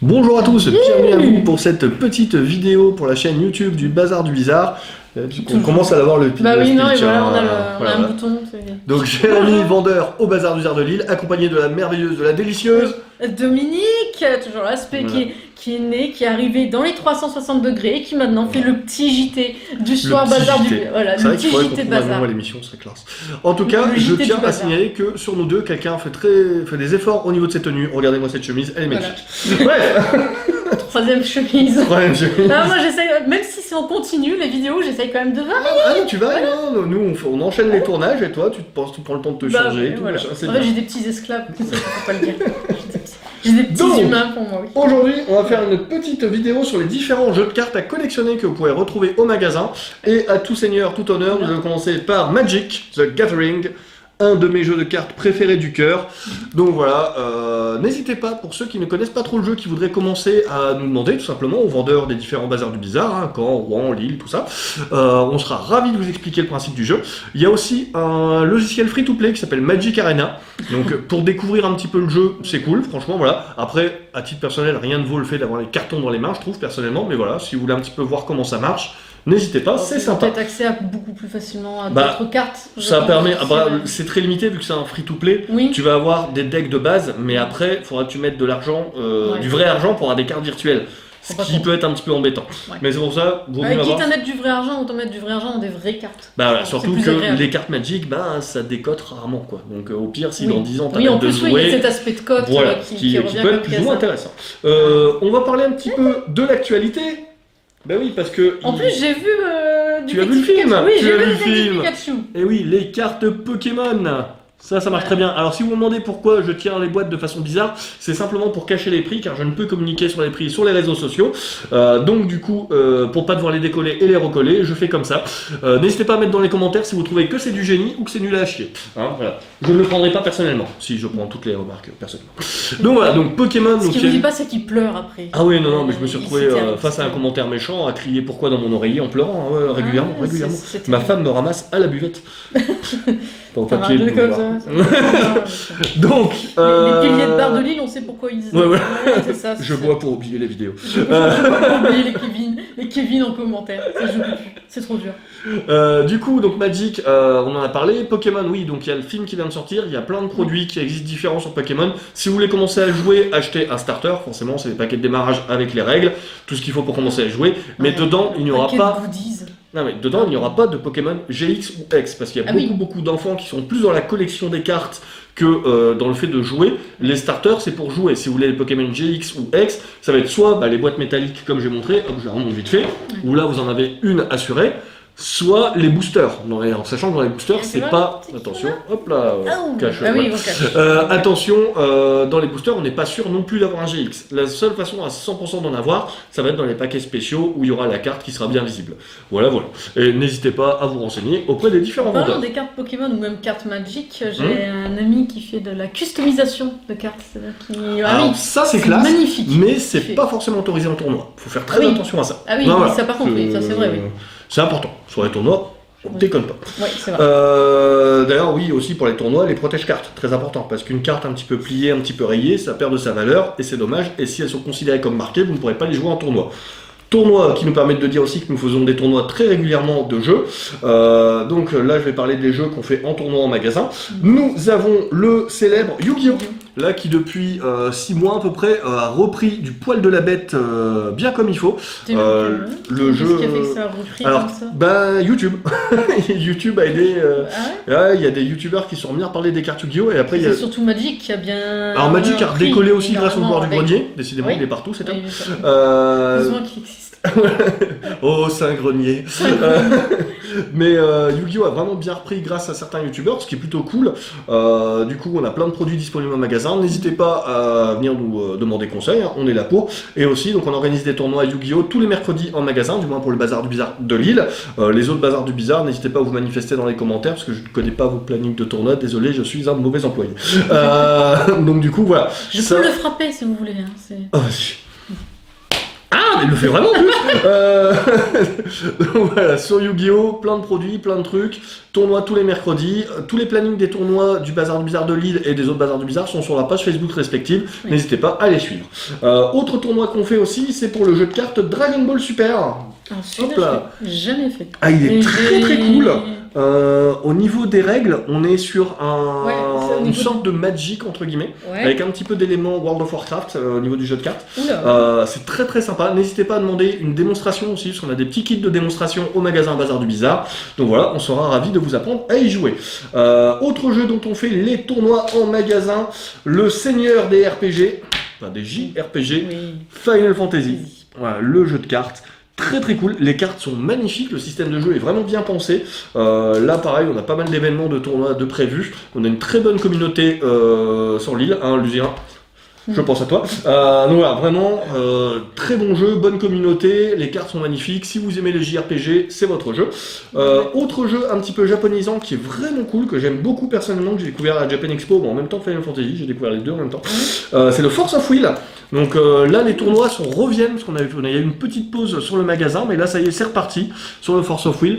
Bonjour à tous, bienvenue à vous pour cette petite vidéo pour la chaîne YouTube du Bazar du Bizarre. On commence à avoir le Bah oui, non, et speech, voilà, on a voilà. un bouton. Donc Jérémy, vendeur au Bazar du Bizarre de Lille, accompagné de la merveilleuse, de la délicieuse Dominique, toujours là, Voilà. qui est né, qui est arrivé dans les 360 degrés, qui maintenant fait le petit JT du soir petit Bazar JT. du Voilà, C'est le vrai qu'il petit faudrait JT qu'on trouve un nom Bazar. à l'émission, ce serait classe. En tout cas, Le je JT tiens du à Bazar. signaler que sur nous deux, quelqu'un fait des efforts au niveau de cette tenue. Regardez-moi cette chemise, elle est Voilà. magnifique. Bref, Troisième chemise. troisième chemise. Ah, moi j'essaie, même si c'est en continu, les vidéos, j'essaye quand même de varier. Ah non, tu vas, non, nous on enchaîne les tournages et toi tu prends le temps de te Bah, changer. ouais, Tout voilà. machin, c'est En fait, bien. j'ai des petits esclaves, ça, faut pas le dire. J'ai des petits Donc, humains pour moi, oui. Aujourd'hui, on va faire une petite vidéo sur les différents jeux de cartes à collectionner que vous pouvez retrouver au magasin. Et à tout seigneur, tout honneur, nous allons commencer par Magic the Gathering, un de mes jeux de cartes préférés du cœur. Donc voilà, n'hésitez pas, pour ceux qui ne connaissent pas trop le jeu, qui voudraient commencer à nous demander tout simplement aux vendeurs des différents bazars du bizarre, hein, Caen, Rouen, Lille, tout ça. On sera ravis de vous expliquer le principe du jeu. Il y a aussi un logiciel free-to-play qui s'appelle Magic Arena. Donc pour découvrir un petit peu le jeu, c'est cool, franchement, voilà. Après, à titre personnel, rien ne vaut le fait d'avoir les cartons dans les mains, je trouve, personnellement. Mais voilà, si vous voulez un petit peu voir comment ça marche, n'hésitez pas, c'est sympa. Peut-être accès à beaucoup plus facilement à Bah, d'autres cartes. Ça permet, Après, c'est très limité vu que c'est un free-to-play. Oui. Tu vas avoir des decks de base, mais après, il faudra que tu mettes de l'argent, Ouais. du vrai argent pour avoir des cartes virtuelles. Ce Faut pas qui trop. peut être un petit peu embêtant. Ouais. Mais c'est pour ça, vaut mieux Quitte avoir. à mettre du vrai argent, autant mettre du vrai argent dans des vraies cartes. Bah voilà, C'est surtout plus que agréable. les cartes Magic, bah ça décote rarement quoi. Donc au pire, si Oui. dans 10 ans t'as Oui, en de plus, oui, il y a jouer, cet aspect de cote voilà, qui qui revient peut être comme plus ou moins ça. intéressant. On va parler un petit peu de l'actualité. Bah oui, parce que. En plus, j'ai vu du Tu as vu le Pikachu. film Oui, Tu j'ai as vu vu le le film Pikachu. Et oui, les cartes Pokémon. Ça marche très bien. Alors si vous me demandez pourquoi je tiens les boîtes de façon bizarre, c'est simplement pour cacher les prix, car je ne peux communiquer sur les prix sur les réseaux sociaux. Donc du coup, pour pas devoir les décoller et les recoller, je fais comme ça. N'hésitez pas à mettre dans les commentaires si vous trouvez que c'est du génie ou que c'est nul à chier. Hein, voilà. Je ne le prendrai pas personnellement, si je prends toutes les remarques personnellement. Donc voilà, donc Pokémon... Ce donc, qu'il ne dit pas, c'est qu'il pleure après. Ah oui, non, mais je me suis retrouvé C'est terrible, face à un c'est- commentaire méchant, à crier pourquoi dans mon oreiller en pleurant, hein, ouais, régulièrement, Ah, régulièrement. c'est Ma terrible. femme me ramasse à la buvette. Pour Par un papier jeu de comme boulevard. ça. Donc, Les piliers de bar de Lille, on sait pourquoi ils. Ouais, ouais. C'est ça. je bois pour oublier les vidéos. Faut pas oublier les Kevin en commentaire. Ça, je peux plus. C'est trop dur. Du coup, donc Magic, on en a parlé. Pokémon, oui, donc il y a le film qui vient de sortir. Il y a plein de produits qui existent différents sur Pokémon. Si vous voulez commencer à jouer, achetez un starter. Forcément, c'est des paquets de démarrage avec les règles, tout ce qu'il faut pour commencer à jouer. Mais Ouais, dedans, il n'y aura paquet pas. de goodies. Non mais dedans il n'y aura pas de Pokémon GX ou X parce qu'il y a Ah oui. beaucoup d'enfants qui sont plus dans la collection des cartes que dans le fait de jouer. Les starters c'est pour jouer. Si vous voulez les Pokémon GX ou X, ça va être soit les boîtes métalliques comme j'ai montré, hop je remonte vite fait, où là vous en avez une assurée, soit les boosters. En sachant que dans les boosters Et c'est c'est pas... vrai, Attention, hop là, cache. Ah oui, voilà. ils vont cacher. Attention, dans les boosters, on n'est pas sûr non plus d'avoir un GX. La seule façon à 100% d'en avoir, ça va être dans les paquets spéciaux où il y aura la carte qui sera bien visible. Voilà. Et n'hésitez pas à vous renseigner auprès des différents En parlant vendeurs. des cartes Pokémon ou même cartes Magic, j'ai un ami qui fait de la customisation de cartes. C'est-à-dire qui... Alors oui, ça c'est classe, magnifique. mais c'est Fait. pas forcément autorisé en tournoi. Faut faire très Ah oui. attention à ça. Ah oui, Non, oui, voilà. ça par contre, oui, ça c'est vrai, oui. C'est important. Sur les tournois, on Oui. déconne pas. Oui, c'est vrai. D'ailleurs, oui, aussi pour les tournois, les protège-cartes, très important, parce qu'une carte un petit peu pliée, un petit peu rayée, ça perd de sa valeur, et c'est dommage, et si elles sont considérées comme marquées, vous ne pourrez pas les jouer en tournoi. Tournois qui nous permettent de dire aussi que nous faisons des tournois très régulièrement de jeux. Donc là, je vais parler des jeux qu'on fait en tournoi en magasin. Nous avons le célèbre Yu-Gi-Oh! Là qui depuis 6 mois à peu près a repris du poil de la bête bien comme il faut. Le jeu. Qu'est-ce qui a fait que ça a repris Alors, comme ça YouTube. YouTube a aidé. Ah ouais. Ouais, il y a des youtubeurs qui sont revenus à parler des cartes Yu-Gi-Oh! Et après il y a. C'est surtout Magic qui a bien. Alors Magic a repris, décollé aussi grâce au joueur du avec- grenier. Décidément, Oui. il est partout, c'est Oui, un. heureusement qu'il existe. Oh, c'est un grenier. Mais Yu-Gi-Oh! A vraiment bien repris grâce à certains youtubeurs, ce qui est plutôt cool. Du coup, on a plein de produits disponibles au magasin. N'hésitez pas à venir nous demander conseil, hein, on est là pour. Et aussi, donc, on organise des tournois à Yu-Gi-Oh! Tous les mercredis en magasin, du moins pour le Bazar du Bizarre de Lille. Les autres Bazars du Bizarre, n'hésitez pas à vous manifester dans les commentaires, parce que je ne connais pas vos plannings de tournoi. Désolé, je suis un mauvais employé. Donc, du coup, voilà. Je Ça- peux le frapper si vous voulez. Hein. Oh, vas-y. Ah, il le fait vraiment en plus. Donc voilà, sur Yu-Gi-Oh, plein de produits, plein de trucs, tournois tous les mercredis, tous les plannings des tournois du Bazar du Bizarre de Lille et des autres Bazars du Bizarre sont sur la page Facebook respective, Oui. n'hésitez pas à les suivre. Autre tournoi qu'on fait aussi, c'est pour le jeu de cartes Dragon Ball Super. Alors, celui-là, Hop là. je l'ai jamais fait. Ah, il est Mais très très j'ai- cool. Au niveau des règles, on est sur Ouais, c'est au une niveau sorte de Magic entre guillemets, Ouais. avec un petit peu d'éléments World of Warcraft au niveau du jeu de cartes. Oula. C'est très très sympa. N'hésitez pas à demander une démonstration aussi, parce qu'on a des petits kits de démonstration au magasin Bazar du Bizarre. Donc voilà, on sera ravis de vous apprendre à y jouer. Autre jeu dont on fait les tournois en magasin, le Seigneur des RPG, enfin des JRPG, Oui. Final Fantasy. Voilà, le jeu de cartes. Très très cool, les cartes sont magnifiques, le système de jeu est vraiment bien pensé. Là pareil, on a pas mal d'événements de tournois de prévus. On a une très bonne communauté sur l'île, hein, Lucien. Je pense à toi. Donc voilà, vraiment, très bon jeu, bonne communauté, les cartes sont magnifiques. Si vous aimez les JRPG, c'est votre jeu. Autre jeu un petit peu japonisant qui est vraiment cool, que j'aime beaucoup personnellement, que j'ai découvert à la Japan Expo, bon, en même temps Final Fantasy, j'ai découvert les deux en même temps. C'est le Force of Will. Donc là, les tournois reviennent, parce il y a eu une petite pause sur le magasin, mais là, ça y est, c'est reparti sur le Force of Will.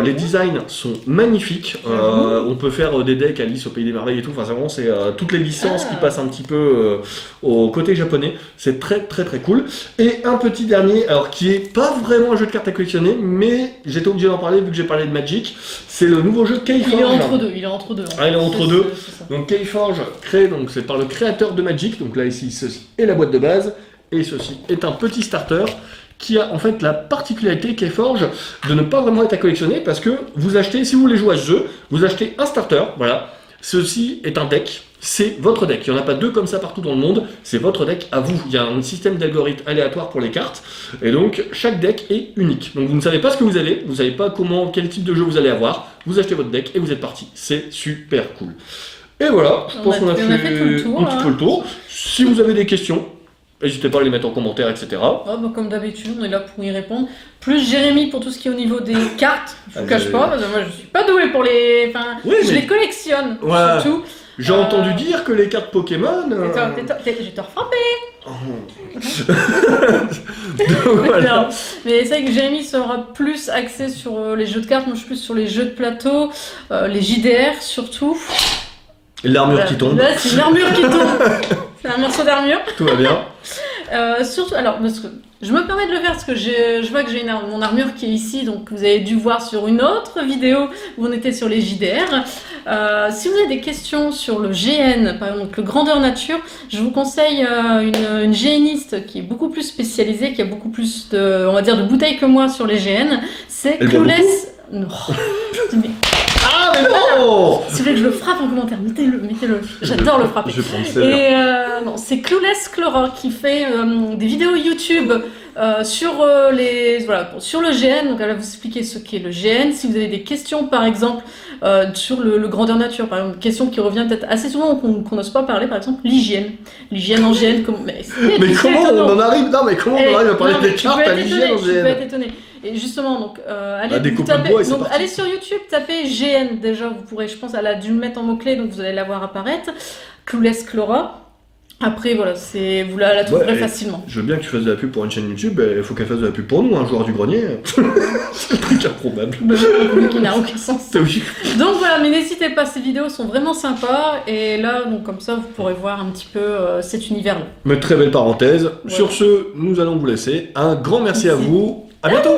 Les designs sont magnifiques. On peut faire des decks Alice au Pays des Merveilles et tout. Enfin, c'est vraiment toutes les licences qui passent un petit peu au côté japonais. C'est très très très cool. Et un petit dernier, alors qui est pas vraiment un jeu de cartes à collectionner, mais j'étais obligé d'en parler vu que j'ai parlé de Magic. C'est le nouveau jeu Keyforge. Il est entre deux. Il est entre deux. Ah, il est entre deux. C'est ça. Donc Keyforge créé, donc c'est par le créateur de Magic. Donc là ici, ceci est la boîte de base et ceci est un petit starter qui a en fait la particularité Keyforge de ne pas vraiment être à collectionner parce que vous achetez, si vous voulez jouer à ce jeu, vous achetez un starter, voilà. Ceci est un deck, c'est votre deck. Il n'y en a pas deux comme ça partout dans le monde, c'est votre deck à vous. Il y a un système d'algorithme aléatoire pour les cartes, et donc chaque deck est unique. Donc vous ne savez pas ce que vous avez, vous ne savez pas quel type de jeu vous allez avoir, vous achetez votre deck et vous êtes parti. C'est super cool. Et voilà, je pense qu'on a fait tout le tour, un petit peu le tour. Si vous avez des questions, n'hésitez pas à les mettre en commentaire, etc. Oh, bah, comme d'habitude, on est là pour y répondre. Plus Jérémy pour tout ce qui est au niveau des cartes. Je vous cache pas, parce que moi je suis pas doué pour les. Enfin, Oui, je mais- les collectionne Ouais. surtout. J'ai entendu dire que les cartes Pokémon... Je vais te refrapper. Donc, voilà. Non. Mais c'est vrai que Jérémy sera plus axé sur les jeux de cartes. Moi je suis plus sur les jeux de plateau, les JDR surtout. L'armure Voilà. qui tombe, Là, c'est une armure qui tombe. C'est un morceau d'armure. tout va bien. Surtout, alors, parce que je me permets de le faire parce que je vois que j'ai mon armure qui est ici, donc vous avez dû voir sur une autre vidéo où on était sur les JDR. Si vous avez des questions sur le GN, par exemple le grandeur nature, je vous conseille une GNiste qui est beaucoup plus spécialisée, qui a beaucoup plus de, on va dire, de bouteilles que moi sur les GN. C'est Elle boit Clueless. Non. Mais, Ah, mais non si vous voulez que je le frappe en commentaire, mettez-le. J'adore le frapper. Je vais prendre celle-là. Et non, c'est Clueless Clara qui fait des vidéos YouTube sur sur le GN. Donc elle va vous expliquer ce qu'est le GN. Si vous avez des questions, par exemple, sur le grandeur nature, par exemple, une question qui revient peut-être assez souvent qu'on n'ose pas parler, par exemple, l'hygiène. L'hygiène en GN, Mais comment on en arrive... Non, mais comment on en arrive à parler des cartes à l'hygiène en Tu peux GN? être étonné. Et justement, donc, allez, des vous copains de tapez- bois et c'est donc, parti. allez sur YouTube, tapez GN déjà, vous pourrez, je pense, elle a dû le mettre en mots-clés, donc vous allez la voir apparaître. Clueless Clara. Après, voilà, vous la trouverez Ouais, facilement. Je veux bien que tu fasses de la pub pour une chaîne YouTube, il faut qu'elle fasse de la pub pour nous, un joueur du grenier. C'est le truc improbable. Qui n'a aucun sens. C'est oui. Donc voilà, mais n'hésitez pas, ces vidéos sont vraiment sympas. Et là, donc comme ça, vous pourrez voir un petit peu cet univers-là. Mais très belle parenthèse. Voilà. Sur ce, nous allons vous laisser. Un grand merci à Merci. vous. À bientôt.